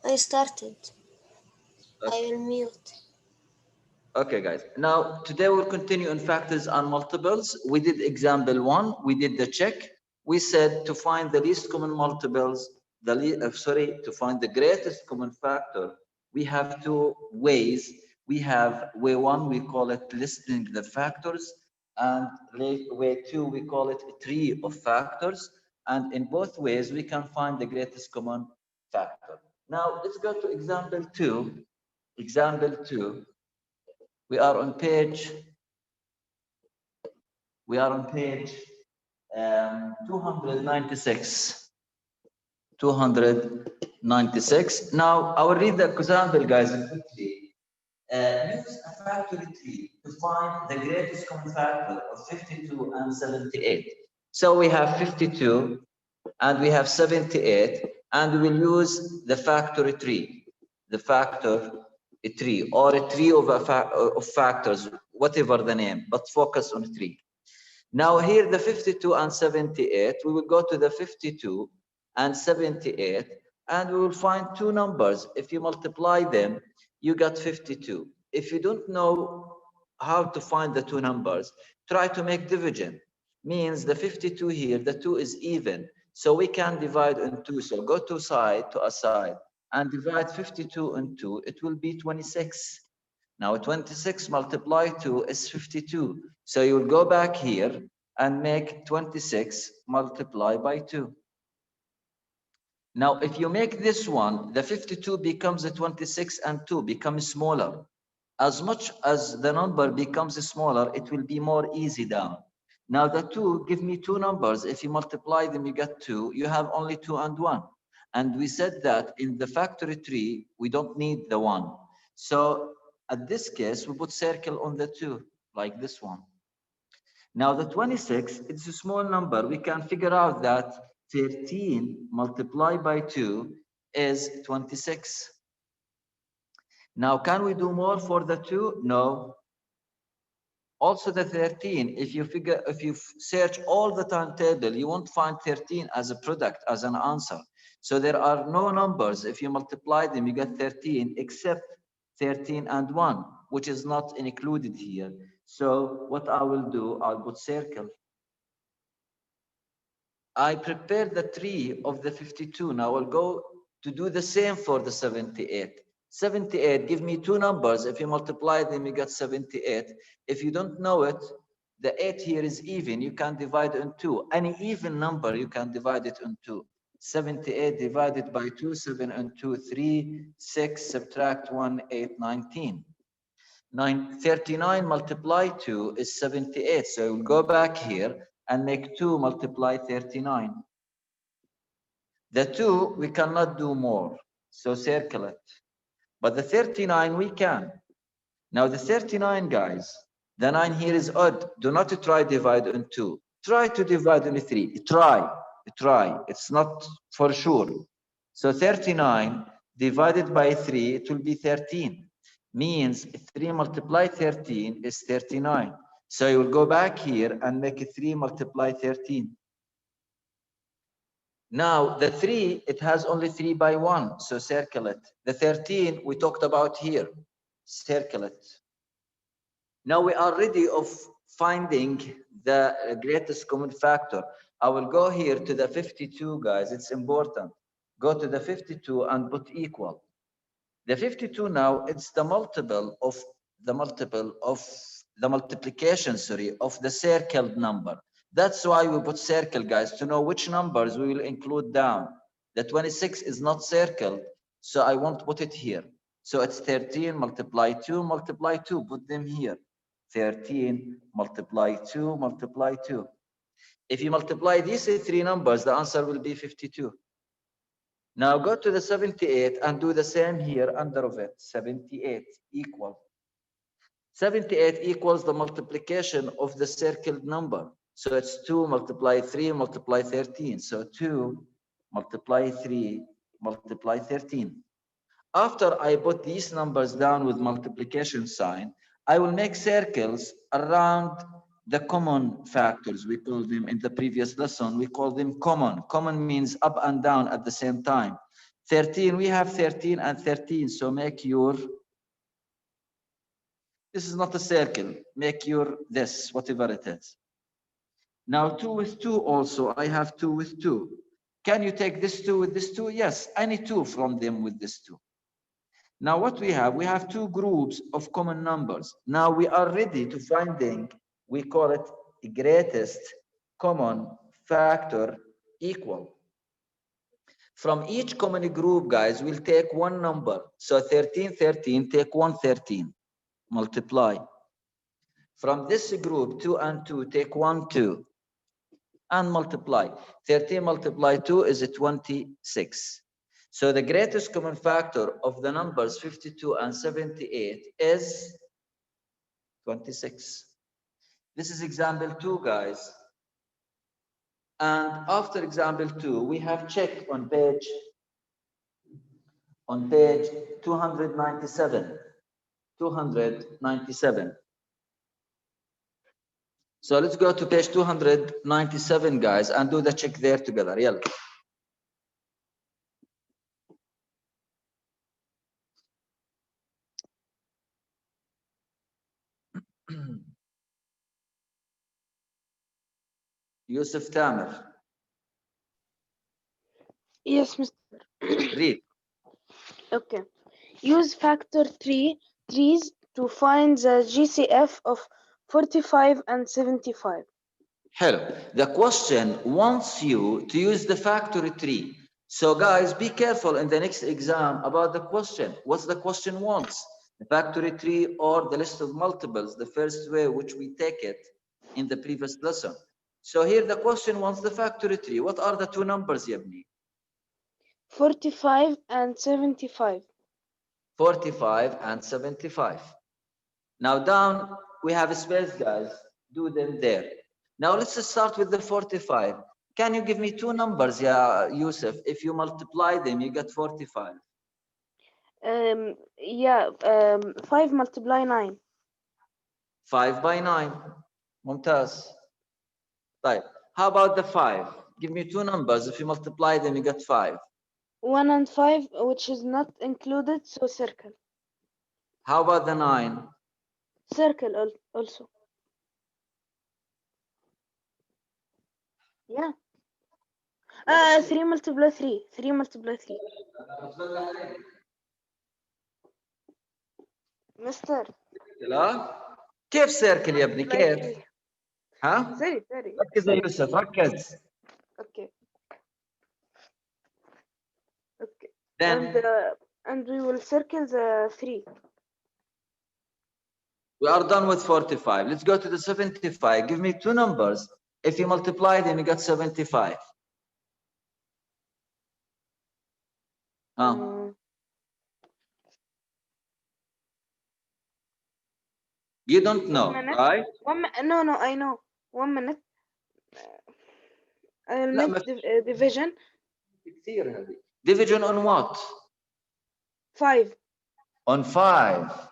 I started. Okay. I will mute. Okay, guys. Now, today we'll continue in factors and multiples. We did example 1. We did the check. We said to find the least common multiples, to find the greatest common factor, we have two ways. We have way 1, we call it listing the factors, and way 2, we call it a tree of factors. And in both ways, we can find the greatest common factor. Now, let's go to example 2. Example 2. We are on page 296. 296. Now, I will read the example, guys, quickly. Use a factory tree to find the greatest common factor of 52 and 78. So we have 52 and we have 78, and we will use the factory tree, the factor tree, or a tree of factors, whatever the name, but focus on 3. Now here the 52 and 78, we will go to the 52 and 78, and we will find two numbers. If you multiply them, you got 52. If you don't know how to find the two numbers, try to make division. Means the 52 here, the 2 is even, so we can divide in 2. So go to a side and divide 52 in 2. It will be 26. Now 26 multiplied 2 is 52. So you will go back here and make 26 multiplied by 2. Now if you make this one, the 52 becomes a 26 and 2 becomes smaller. As much as the number becomes smaller, it will be more easy down. Now the 2 give me two numbers. If you multiply them, you get 2. You have only 2 and 1. And we said that in the factory tree, we don't need the 1. So at this case, we put circle on the 2, like this one. Now the 26, it's a small number. We can figure out that 13 multiplied by 2 is 26. Now, can we do more for the 2? No. Also the 13, if you search all the timetable, you won't find 13 as a product, as an answer. So there are no numbers. If you multiply them, you get 13, except 13 and 1, which is not included here. So what I will do, I'll put circle. I prepared the tree of the 52. Now I'll go to do the same for the 78. 78, give me two numbers. If you multiply them, you get 78. If you don't know it, the 8 here is even. You can divide it in 2. Any even number, you can divide it in 2. 78 divided by 2, 7 and 2, 3, 6, subtract 1, 8, 19. 39 multiply 2 is 78. So we'll go back here and make 2 multiply 39. The 2, we cannot do more. So circle it. But the 39, we can. Now the 39, guys, the 9 here is odd. Do not try divide in 2. Try to divide in 3. Try. It's not for sure. So 39 divided by 3, it will be 13. Means 3 multiply 13 is 39. So you will go back here and make 3 multiply 13. Now the 3, it has only 3 by 1, so circle it. The 13 we talked about here, circle it. Now we are ready of finding the greatest common factor. I will go here to the 52, guys. It's important. Go to the 52 and put equal. The 52 now, it's the multiple of the multiplication, of the circled number. That's why we put circle, guys, to know which numbers we will include down. The 26 is not circled, so I won't put it here. So it's 13 multiply 2 multiply 2. Put them here. 13 multiply 2 multiply 2. If you multiply these three numbers, the answer will be 52. Now go to the 78 and do the same here under of it. 78 equal. 78 equals the multiplication of the circled number. So it's 2 multiply 3 multiply 13. So 2 multiply 3 multiply 13. After I put these numbers down with multiplication sign, I will make circles around the common factors. We call them in the previous lesson, we call them common. Common means up and down at the same time. 13, we have 13 and 13. So make your, this is not a circle. Make your this, whatever it is. Now 2 with 2 also, I have 2 with 2. Can you take this 2 with this 2? Yes, any 2 from them with this 2. Now what we have two groups of common numbers. Now we are ready to finding, we call it the greatest common factor equal. From each common group, guys, we'll take one number. So 13, 13, take one 13, multiply. From this group, 2 and 2, take 1, 2, and multiply. 13 multiply 2 is 26. So the greatest common factor of the numbers 52 and 78 is 26. This is example 2, guys. And after example 2, we have checked on page 297. 297. So let's go to page 297, guys, and do the check there together. Yalla. Yusuf Tamer. Yes, Mr. Read. Okay. Use factor trees to find the GCF of 45 and 75. Hello. The question wants you to use the factory tree. So guys, be careful in the next exam about the question. What's the question wants? The factory tree or the list of multiples, the first way which we take it in the previous lesson. So here the question wants the factory tree. What are the two numbers, Yabni? 45 and 75. 45 and 75. Now down, we have a space, guys. Do them there. Now let's start with the 45. Can you give me two numbers, Yusuf? If you multiply them, you get 45. 5 multiply 9. 5 by 9. Mumtaz. Right. How about the 5? Give me two numbers. If you multiply them, you get 5. 1 and 5, which is not included, so circle. How about the 9? Circle also. Yeah. 3 multiply 3. 3 multiply 3. مستر لا كيف سيركل يا ابني كيف؟ ها؟ سوري ركز يا يوسف ركز. Okay. Okay. Then And we will circle the 3. we are done with 45. Let's go to the 75. Give me two numbers. If you multiply them, you get 75. You don't know, right? No, I know. 1 minute. I'll make division. Division on what? 5. On 5.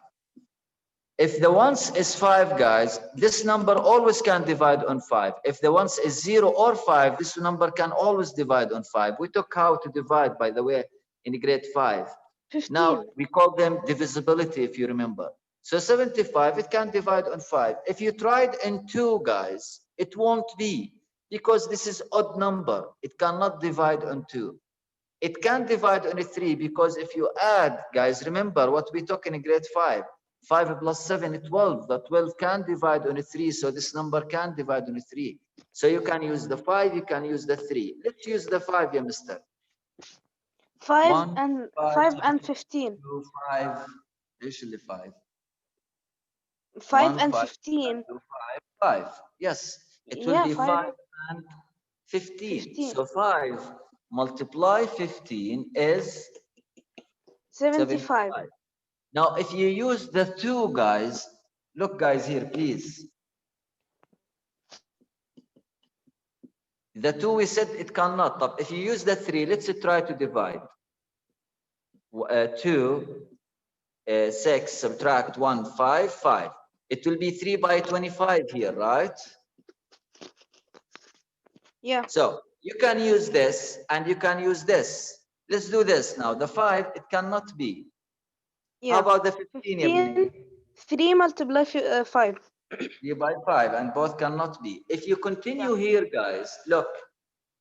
If the ones is 5, guys, this number always can divide on 5. If the ones is 0 or 5, this number can always divide on 5. We took how to divide, by the way, in grade 5. 15. Now, we call them divisibility, if you remember. So 75, it can divide on 5. If you tried in 2, guys, it won't be, because this is odd number. It cannot divide on 2. It can divide on 3, because if you add, guys, remember what we took in grade 5. 5 plus 7 is 12. The 12 can divide on 3, so this number can divide on 3. So you can use the 5, you can use the 3. Let's use the 5, yeah, mister. 5 and 15. 5. ايش اللي 5? 5 and 15. 5. Yes, it will be 5 and 15. So 5 multiply 15 is 75. Now, if you use the 2, guys, look, guys, here, please. The 2, we said it cannot. But if you use the 3, let's try to divide. 2, 6, subtract 1, 5, 5. It will be 3 by 25 here, right? Yeah. So you can use this and you can use this. Let's do this now. The 5, it cannot be. Yeah. How about the 15, يا ابني? 3 multiply 5. 3 by 5, and both cannot be. If you continue here, guys, look,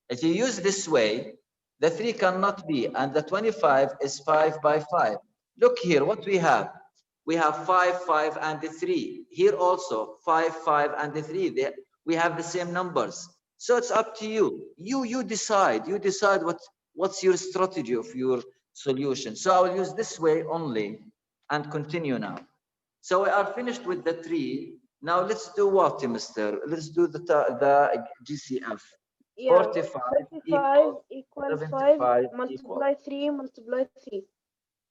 if you use this way, the 3 cannot be, and the 25 is 5 by 5. Look here, what we have. We have 5, 5, and the 3. Here also, 5, 5, and the 3. We have the same numbers. So it's up to you. You decide. You decide what's your strategy of your solution. So I'll use this way only and continue now. So we are finished with the 3. Now let's do what, Mr.? Let's do the GCF. Yeah. 45 45 equal 5 75 multiply 3 multiply 3.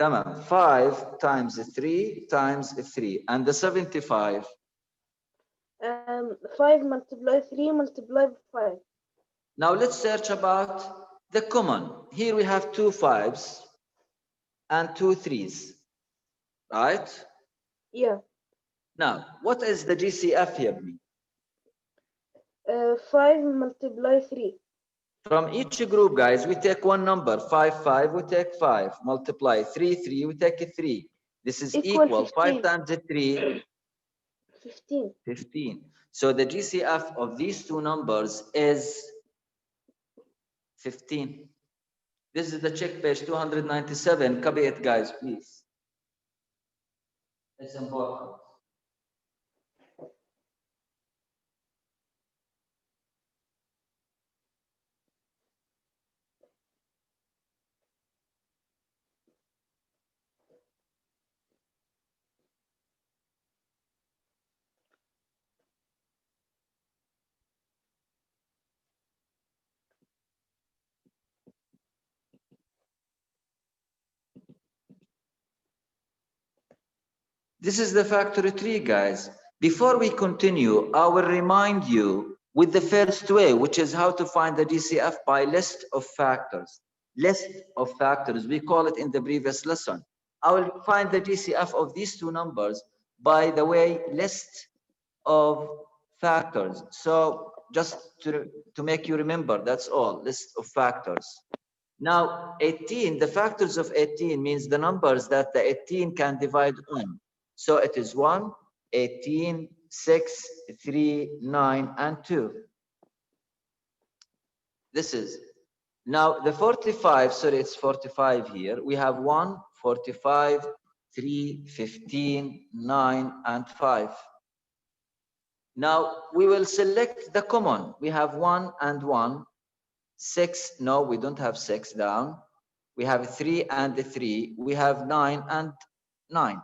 Tamam. 5 times 3 times 3. And the 75? 5 multiply 3 multiply 5. Now let's search about the common. Here we have 2 5s and 2 3s, right? Yeah. Now, what is the GCF here? 5 multiply 3. From each group, guys, we take one number. 5, 5, we take 5. Multiply 3, 3, we take a 3. This is equal 5 times 3. 15. 15. So the GCF of these two numbers is 15. This is the check page 297. Copy it, guys, please. It's important. This is the factory tree, guys. Before we continue, I will remind you with the first way, which is how to find the GCF by list of factors. List of factors, we call it in the previous lesson. I will find the GCF of these two numbers by the way list of factors. So just to make you remember, that's all, list of factors. Now, 18, the factors of 18 means the numbers that the 18 can divide on. So it is 1, 18, 6, 3, 9, and 2. This is. Now, the 45, sorry, it's 45 here. We have 1, 45, 3, 15, 9, and 5. Now, we will select the common. We have 1 and 1. 6, no, we don't have 6 down. We have 3 and 3. We have 9 and 9.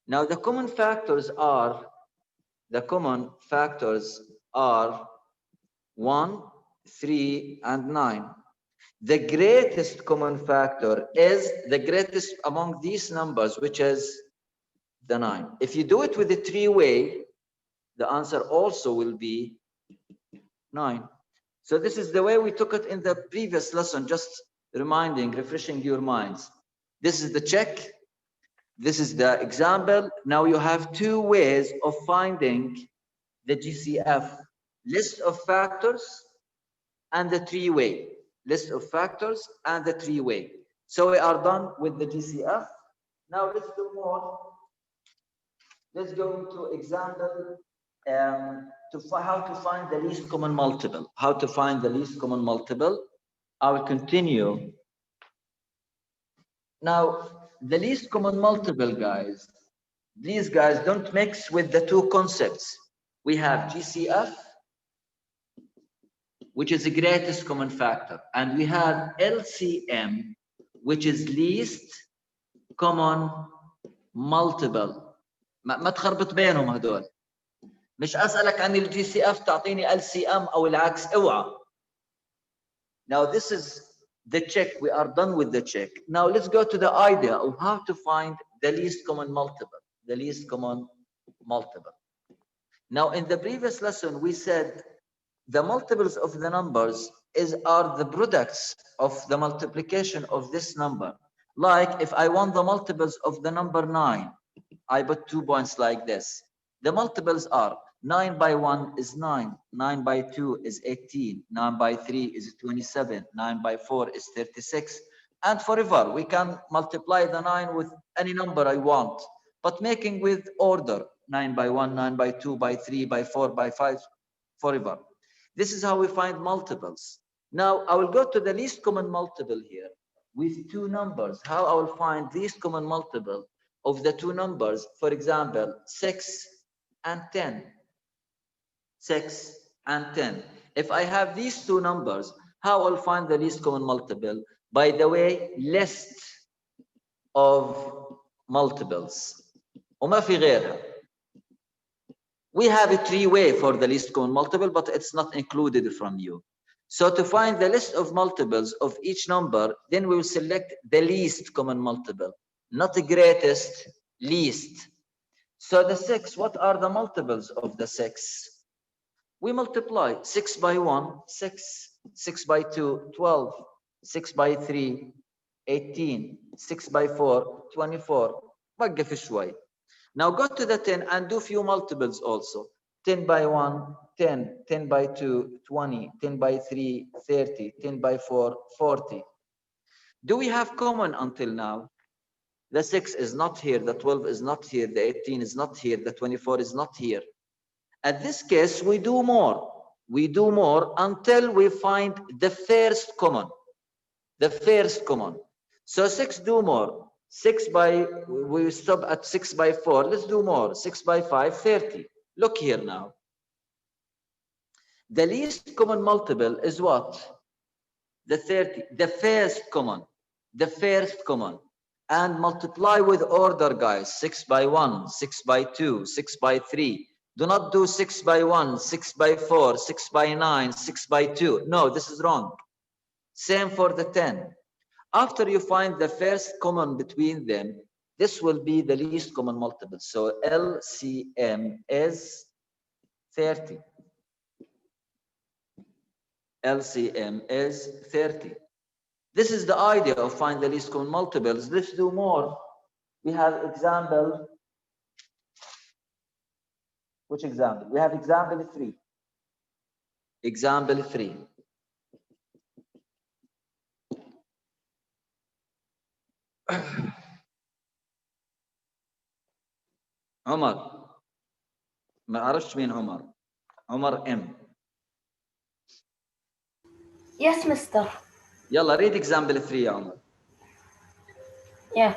Now the common factors are 1, 3, and 9. The greatest common factor is the greatest among these numbers, which is the 9. If you do it with the 3-way, the answer also will be 9. So this is the way we took it in the previous lesson, just refreshing your minds. This is the check. This is the example. Now you have 2 ways of finding the GCF. List of factors and the 3-way. List of factors and the 3-way. So we are done with the GCF. Now let's do more. Let's go into example how to find the least common multiple. How to find the least common multiple. I will continue. Now, the least common multiple, guys. These guys don't mix with the 2 concepts. We have GCF, which is the greatest common factor, and we have LCM, which is least common multiple. ما تخربط بينهم هدول. مش أسألك عن الجي سي اف تعطيني LCM أو العكس اوعى. Now this is the check. We are done with the check. Now let's go to the idea of how to find the least common multiple. The least common multiple. Now in the previous lesson we said the multiples of the numbers are the products of the multiplication of this number. Like if I want the multiples of the number 9, I put 2 points like this. The multiples are 9 by 1 is 9, 9 by 2 is 18, 9 by 3 is 27, 9 by 4 is 36, and forever. We can multiply the 9 with any number I want, but making with order, 9 by 1, 9 by 2, by 3, by 4, by 5, forever. This is how we find multiples. Now I will go to the least common multiple here with two numbers. How I will find least common multiple of the two numbers, for example, 6 and 10. 6 and 10. If I have these two numbers, how I'll find the least common multiple? By the way, list of multiples. وما في غيرها. We have a three-way for the least common multiple, but it's not included from you. So to find the list of multiples of each number, then we will select the least common multiple, not the greatest, least. So the 6, what are the multiples of the 6? We multiply 6 by 1, 6, 6 by 2, 12, 6 by 3, 18, 6 by 4, 24. وقف شوي. Now go to the 10 and do few multiples also. 10 by 1, 10, 10 by 2, 20, 10 by 3, 30, 10 by 4, 40. Do we have common until now? The 6 is not here, the 12 is not here, the 18 is not here, the 24 is not here. At this case, we do more. We do more until we find the first common. The first common. So 6 do more. 6 by, we stop at 6 by 4. Let's do more. 6 by 5, 30. Look here now. The least common multiple is what? The 30. The first common. The first common. And multiply with order, guys. 6 by 1, 6 by 2, 6 by 3. Do not do 6 by 1, 6 by 4, 6 by 9, 6 by 2. No, this is wrong. Same for the 10. After you find the first common between them, this will be the least common multiple. So LCM is 30. LCM is 30. This is the idea of find the least common multiples. Let's do more. We have example. Which example? We have example 3. Example 3. عمر ما عرفتش مين عمر. عمر M. Yes, mister. يلا read example 3 يا عمر. Yeah.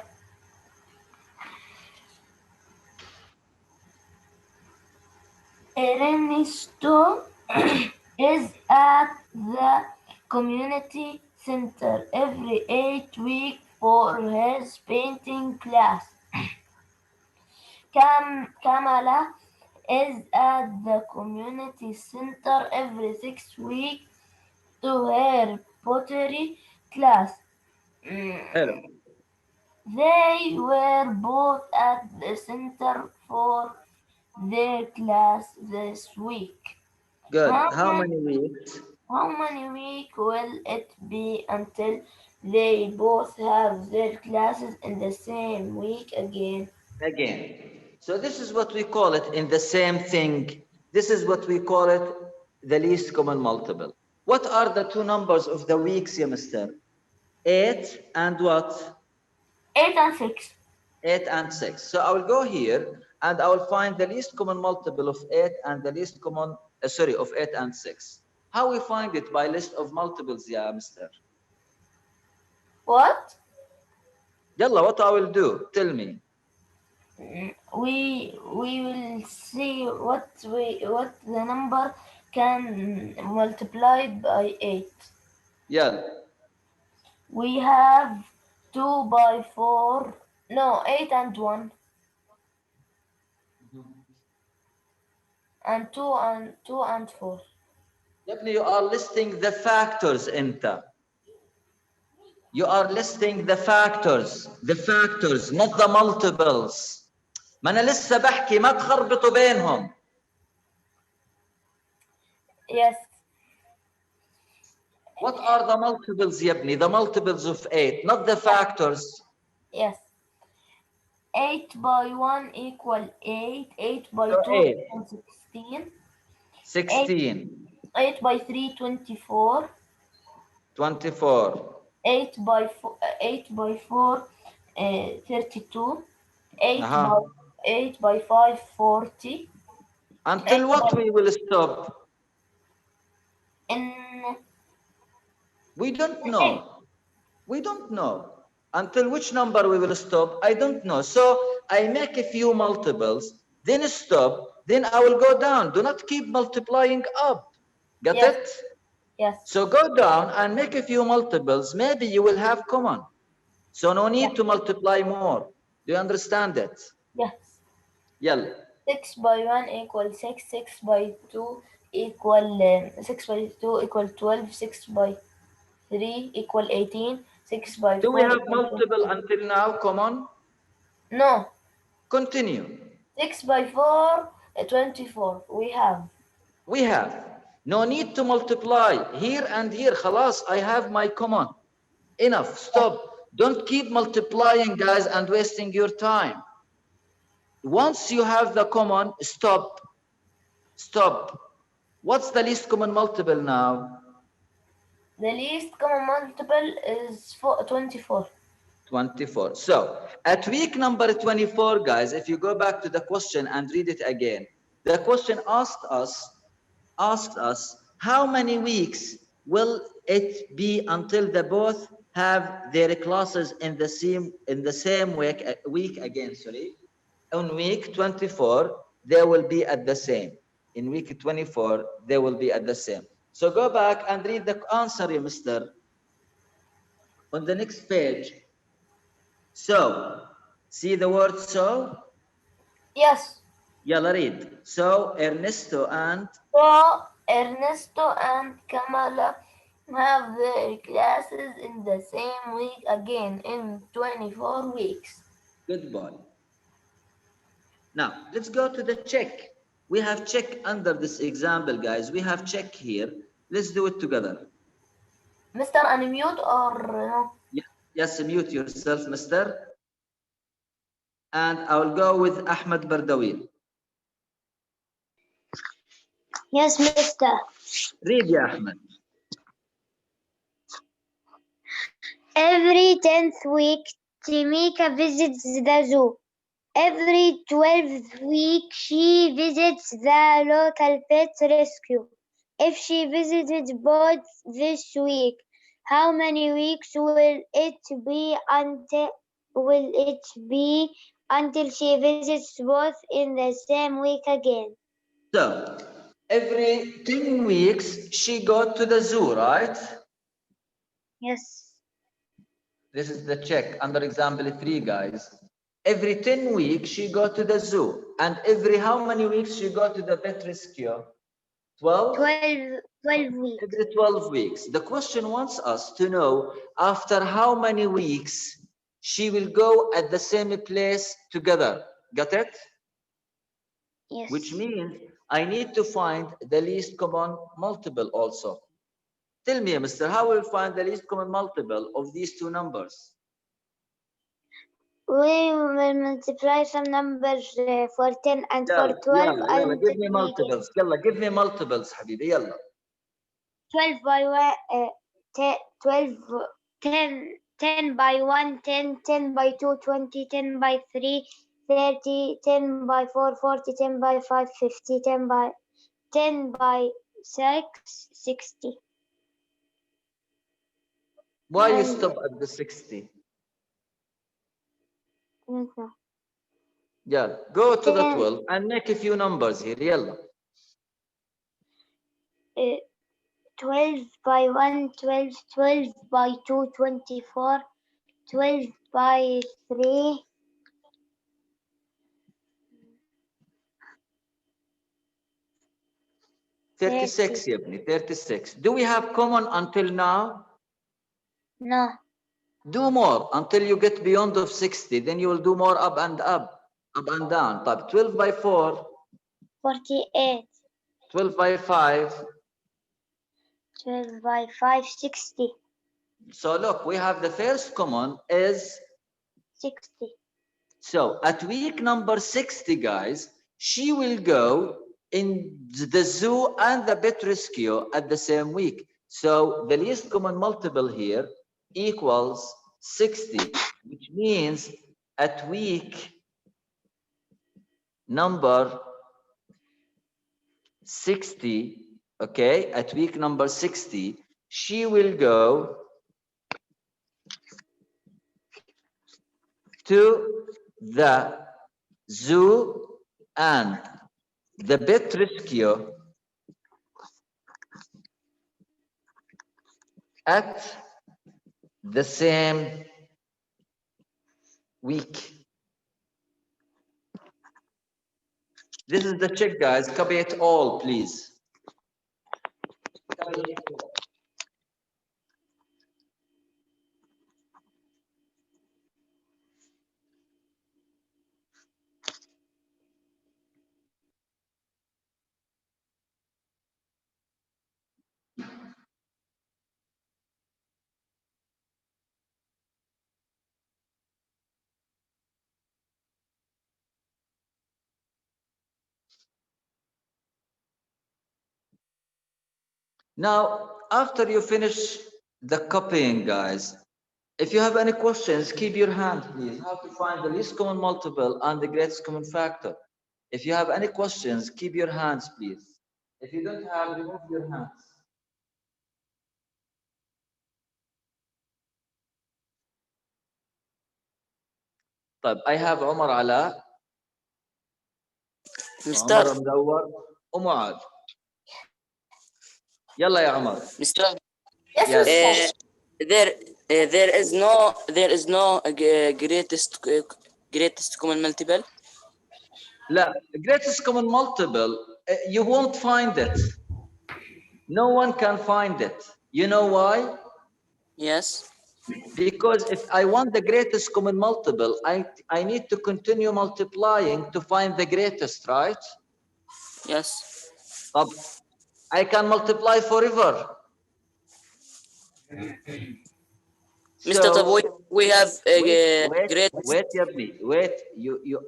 Ernesto is at the community center every 8 weeks for his painting class. Kamala is at the community center every 6 weeks to her pottery class. حلو. They were both at the center for their class this week. Good. How many weeks? How many weeks will it be until they both have their classes in the same week again? Again. So this is what we call it in the same thing. This is what we call it the least common multiple. What are the two numbers of the weeks, ya mister? 8 and what? 8 and 6. 8 and 6. So I will go here and I will find the least common multiple of 8 and the least common, of 8 and 6. How we find it? By list of multiples, yeah, mister. What? Yalla, what I will do? Tell me. We will see what the number can multiply by 8. Yeah. We have 2 by 4. No, 8 and 1. And 2 and 4. Definitely, you are listing the factors, Inta. You are listing the factors, not the multiples. ما أنا لسه بحكي ما تخربطوا بينهم. Yes. What are the multiples, يا ابني? The multiples of 8, not the factors. Yes. 8 by 1 equal 8. 8 by So 2 8. equals 16. 16. 8 by 3, 24. 24. 8 by 4, 32. 8 by Uh-huh. 8 by 5, 40. 8 Until by what we will stop? in We don't 8. know. We don't know. Until which number we will stop, I don't know. So I make a few multiples, then stop, then I will go down. Do not keep multiplying up. Get Yes, it? yes, So go down and make a few multiples. Maybe you will have common. So no yes, need to multiply more. Do you understand it? yes. Yell. 6 by 1 equals 6. 6 by 2 6 by 2 equal 12. 6 by 3 equal 18. 6 by Do we 4 have equal multiple 22. until now? Common. No, Continue. 6 by 4, 24. We have. We have. No need to multiply here and here. Khalas, I have my common. Enough. Yes, Stop. Don't keep multiplying, guys, and wasting your time. Once you have the common, stop. Stop. What's the least common multiple now? the least common multiple is 24. 24. So at week number 24, guys, if you go back to the question and read it again, the question asked us how many weeks will it be until they both have their classes in the same week again, sorry. On week 24, they will be at the same. In week 24, they will be at the same. So go back and read the answer, Mr. On the next page. So, see the word so? Yes. Yalla read. So, Ernesto and So Ernesto and Kamala have their classes in the same week again in 24 weeks. good boy. Now, let's go to the check. We have check under this example, guys. We have check here. Let's do it together. Mr. Unmute or no? Yes, mute yourself, Mr. And I will go with Ahmed Bardawi. Yes, Mister. Read, ya Ahmed. Every 10th week, Timika visits the zoo. Every 12th week, she visits the local pet rescue. If she visited both this week, how many weeks will it be until she visits both in the same week again? So, every 10 weeks, she go to the zoo, right? Yes. This is the check under example 3, guys. Every 10 weeks, she go to the zoo. And every how many weeks she go to the pet rescue? 12? 12 weeks. Every 12 weeks. The question wants us to know after how many weeks she will go at the same place together. Got it? Yes. Which means I need to find the least common multiple also. Tell me, Mr. How will find the least common multiple of these two numbers? We will multiply some numbers for 10 and for يلا 12 يلا يلا and give me we get multiples. يلا give me multiples حبيبي يلا. 12 by 1, 12, 10, 10 by 1, 10, 10 by 2, 20, 10 by 3, 30, 10 by 4, 40, 10 by 5, 50, 10 by 6, 60. Why you And stop at the 60? uh, Yeah, go to the 10, 12 and make a few numbers here. يلا. 12 by 1, 12, 12 by 2, 24, 12 by 3, 30. 36 يا ابني 36. Do we have common until now? No, Do more until you get beyond of 60. Then you will do more up and down. طيب 12 by 4, 48. 12 by 5. 12 by 5, 60. So look, we have the first common is 60. so at week number 60, guys, she will go in the zoo and the pet rescue at the same week. So the least common multiple here equals 60, which means at week number 60, okay, at week number 60, she will go to the zoo and the pet rescue at the same week. This is the check, guys. Copy it all, please. Copy it all. Now, after you finish the copying, guys, if you have any questions, keep your hand, please. How to find the least common multiple and the greatest common factor. If you have any questions, keep your hands, please. If you don't have, remove your hands. طيب, I have عمر علاء, مستر عمر مدور, ومعاذ. يلا يا عمر. مستر Yes, Yes. Ustad. there is no greatest common multiple. لا, greatest common multiple, you won't find it. No one can find it. You know why? Yes. Because if I want the greatest common multiple, I need to continue multiplying to find the greatest, right? Yes. I can multiply forever. Mr. So we have wait, Yabni, wait. You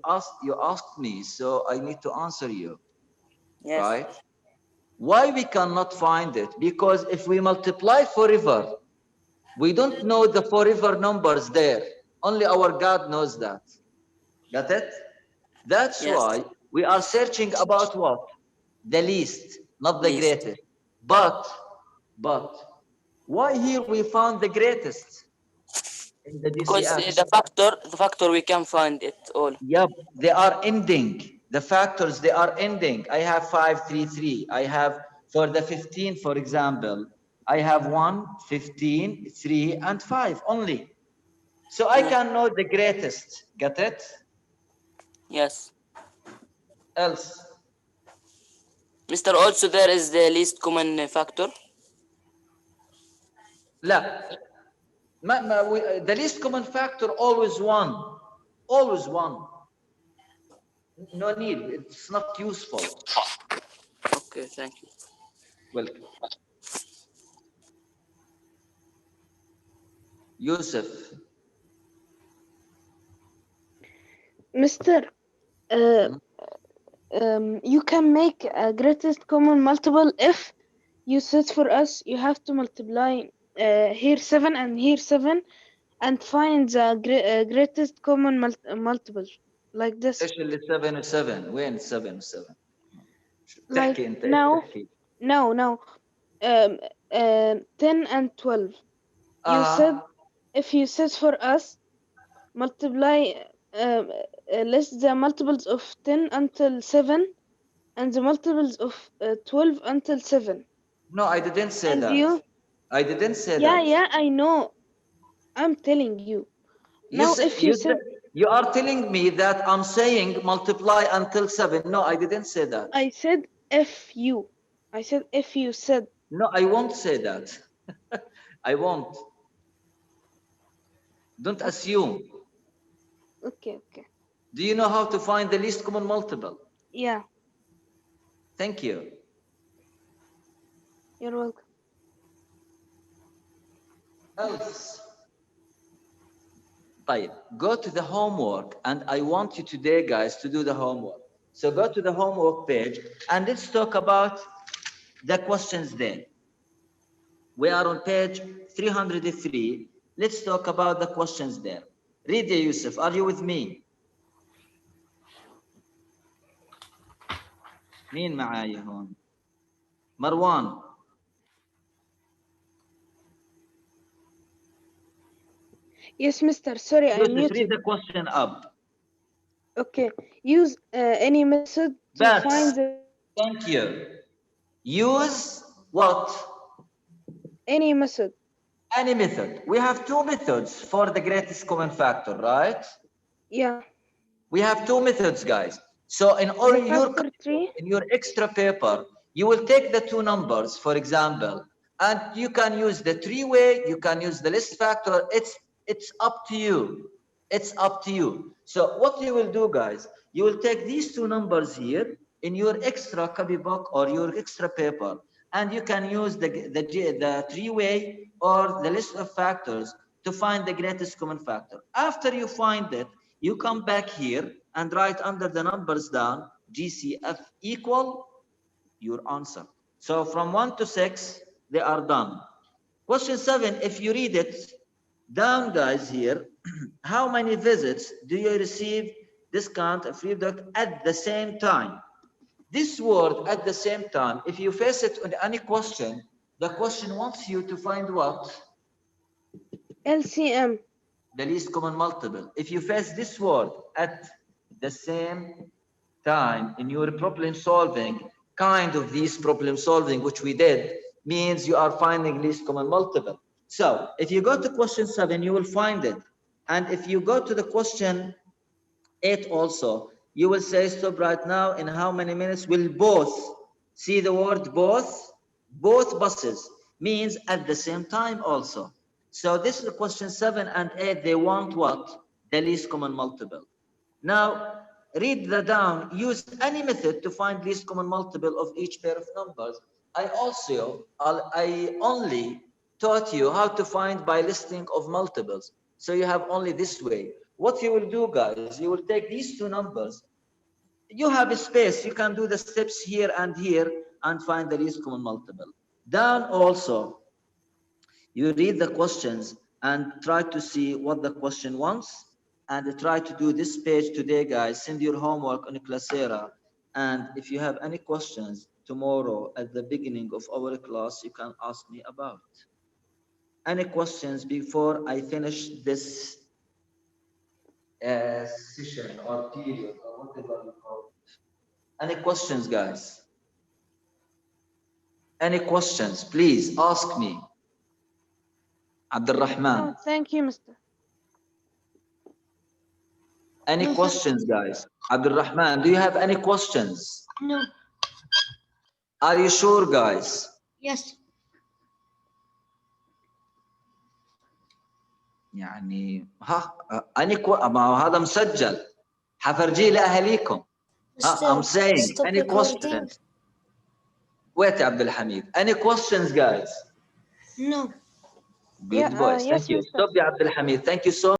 asked me, so I need to answer you. Yes. Right? Why we cannot find it? Because if we multiply forever, we don't know the forever numbers there. Only our God knows that. Got it? That's Yes. why we are searching about what? The least, not the Least. greatest. But why here we found the greatest in the Because DCF? the factor we can find it all. Yep, they are ending. The factors, they are ending. I have 5, 3, 3. I have, for the 15, for example, I have 1, 15, 3, and 5 only. So I Yeah. can know the greatest. Got it? Yes. Else? Mr. Also there is the least common factor. لا. The least common factor always 1. Always 1. No need. It's not useful. Okay, thank you. Welcome. Yusuf. Mr. You can make a greatest common multiple if you set for us you have to multiply here 7 and here 7 and find the greatest common multiple like this. ايش اللي 7 و7 وين 7 و7 Like تحكي انت ايش تحكي now 10 and 12 you said if you set for us multiply list the multiples of 10 until 7 and the multiples of 12 until 7. No, I didn't say And that. I didn't say that. Yeah, I know. I'm telling you. Now, if you said you are telling me that I'm saying multiply until 7. No, I didn't say that. I said if you said. No, I won't say that. I won't. Don't assume. Okay. Do you know how to find the least common multiple? Yeah, Thank you. you're welcome. Else. طيب, go to the homework and I want you today, guys, to do the homework. So go to the homework page and let's talk about the questions there. We are on page 303 Let's talk about the questions there. Read ya Yusuf, are you with me? مين معايا هون؟ مروان. Yes, mister. Sorry, I Yusuf, read muted. the question up. Okay. Use any method to find Bats. the Thank you. Use what? any method. Any method. We have two methods for the greatest common factor, right? Yeah. We have two methods, guys. So in all The your factor tree. in your extra paper, you will take the two numbers, for example, and you can use the three-way, you can use the list factor. It's up to you. It's up to you. So what you will do, guys, you will take these two numbers here in your extra copybook or your extra paper, and you can use the three-way or the list of factors to find the greatest common factor. After you find it, you come back here and write under the numbers down GCF equal your answer. So from 1 to 6, they are done. Question 7, if you read it down, guys, here, how many visits do you receive discount and free product at the same time? This word at the same time, if you face it on any question, the question wants you to find what? LCM. The least common multiple. If you face this word at the same time in your problem solving, kind of these problem solving, which we did, means you are finding least common multiple. So if you go to question 7, you will find it. And if you go to the question 8 also, you will say stop right now. In how many minutes will both? See the word both? Both buses means at the same time also. So this is question 7 and 8. They want what? The least common multiple. Now read the down. Use any method to find least common multiple of each pair of numbers. I only taught you how to find by listing of multiples. So you have only this way. What you will do, guys, you will take these two numbers. You have a space. You can do the steps here and find the least common multiple. Down also, you read the questions and try to see what the question wants and try to do this page today, guys. Send your homework on Classera. And if you have any questions tomorrow at the beginning of our class, you can ask me about. Any questions before I finish this session or period or whatever you call it? Any questions, guys? Any questions? Please ask me. Abdul Rahman. Oh, thank you, mister. Any questions, guys? Abdul Rahman, do you have any questions? No. Are you sure, guys? Yes. يعني ما هذا مسجل حفرجيه لأهاليكم. I'm saying Stop any recording. questions? Wait, Abdul Hamid. Any questions, guys? No. Good Yeah, boys. yes, Thank you. mister. Stop, Abdul Hamid. Thank you so